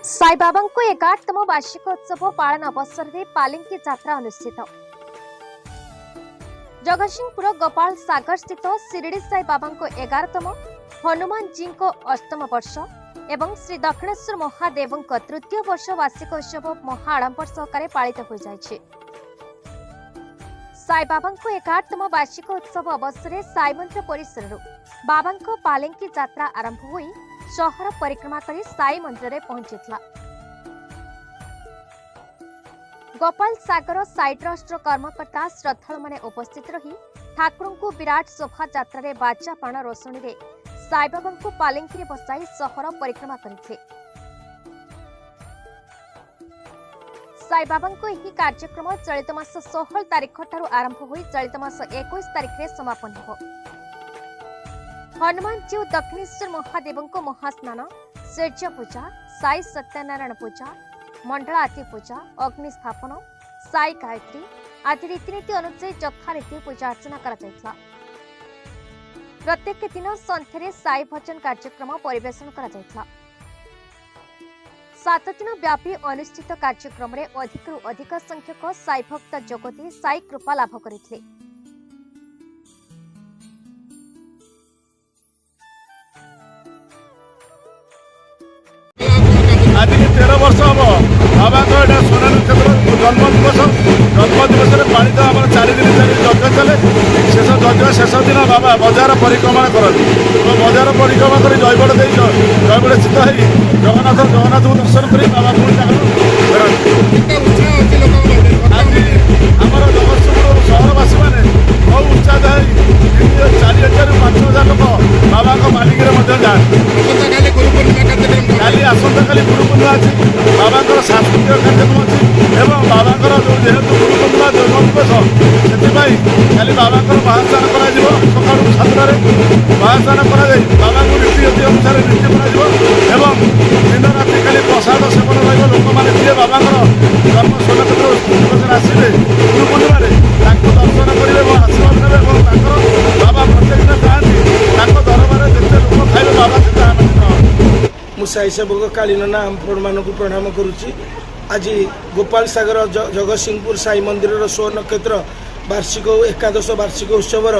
साई बाबा को 11तम वार्षिक उत्सव पालन अवसर में पालिंकी यात्रा अनुष्ठित। जगतसिंहपुर गोपाल सागर स्थित शिरडी साई बाबा को 11तम, हनुमान जी को 8तम वर्ष एवं श्री दक्षिणेश्वर महादेव तृतीय वर्ष वार्षिक उत्सव महाआडंबर सहकारे पालित हो जायछि। साई बाबा को 11तम वार्षिक उत्सव अवसर में साई मंदिर परिसर बाबा को पालिंकी यात्रा आरंभ हुई शहर परिक्रमा कर साई मंदिर में पहुंचीला। गोपाल सागर साई ट्रस्ट कर्मकर्ता श्रद्धालु माने उपस्थित रही ठाकुर को विराट शोभा यात्रा रे बाजा पाण रोषणी रे साई बाबा को पालिंकी रे बसाई शहर परिक्रमा करथिले। साई बाबा को यह कार्यक्रम चलित मास 16 तारीख ठारू आरंभ हुई चलित मास 21 तारीख रे समापन हो। हनुमान जी और दक्षिणेश्वर महादेव को महास्नान, सैर्य पूजा, साई सत्यनारायण पूजा, मंडला आरती पूजा, अग्नि स्थापन, साई गायत्री आदि रीतिनीति अनुसार यथारीति पूजा अर्चना करा जायछला। प्रत्येक दिन संध्यारे साई भजन कार्यक्रम परिवेषण करा जायछला। 7 दिन व्यापी अनुष्ठित कार्यक्रम में अधिकरू अधिक संख्यक साई भक्त जोगदी साई कृपा लाभ करथिले। आज 13 वर्ष हम बाबा सोना नक्षत्र जन्मदिवस पालित आम 4 दिन यज्ञ चले। शेष यज्ञ शेष दिन बाबा बजार परिक्रमा करते। बजार परिक्रमा कर जयगढ़ जयगढ़ स्थित हो जगन्नाथ को दर्शन कर बाबा पुणी आज आम जगतसिंहपुर सहरवासी मैंने बहुत उत्साह 4,000 ରୁ 5,000 लोक बाबा मालिक जाते। काली आसंता काली गुरु पूर्णिमा अच्छी बाबा सांस्कृतिक कार्यक्रम अच्छी एवं बाबा जेहेतु गुरु पूर्णिमा जन्मदिवस से खाली बाबा महास्नान कर सका 7टार महास्नान कर बाबा को रीति अनुसार नीति कर दिन राति खाली प्रसाद सेवन रहा लोक मैंने बाबा जन्म सोनक्षेत्र आसवे गुरु पूर्णिमा दर्शन करेंगे और आशीर्वाद नेबे बाबा प्रत्येक दिन जाती दरबार जिते लोक खाइबे बाबा से आनंदित। मु साई सेवक कालीनना आपण को प्रणाम करुच्ची। आज गोपाल सागर जगतसिंहपुर साई मंदिर स्वर्ण नक्षत्र वार्षिक 11 वार्षिक उत्सवर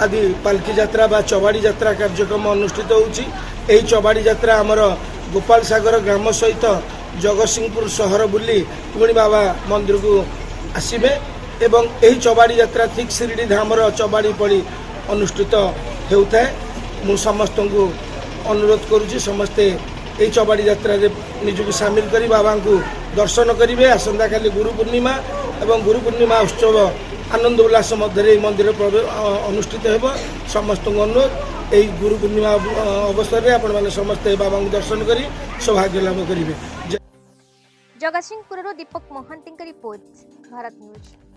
आदि पालकी यात्रा बा चबाड़ी यात्रा कार्यक्रम अनुष्ठित होउची। एही चबाड़ी यात्रा आमर गोपाल सागर ग्राम सहित जगतसिंहपुर शहर बुली पुणी बाबा मंदिर को आसबे एवं एही चबाड़ी यात्रा ठीक शिरडी धामर चबाड़ी पड़ी अनुष्ठित होता है। मु समस्त को अनुरोध करुच्ची समस्ते यही चबाड़ी यात्रा निजक सामिल कर बाबा को दर्शन करेंगे। आसंता काली गुरु पूर्णिमा एवं गुरु पूर्णिमा उत्सव आनंद उल्लास मध्य मंदिर अनुष्ठित हो। समस्त अनुरोध यही गुरु पूर्णिमा अवसर में आपण मैंने समस्ते बाबा को दर्शन कर सौभाग्य लाभ करेंगे। जगतसिंहपुर दीपक महांती रिपोर्ट, भारत न्यूज।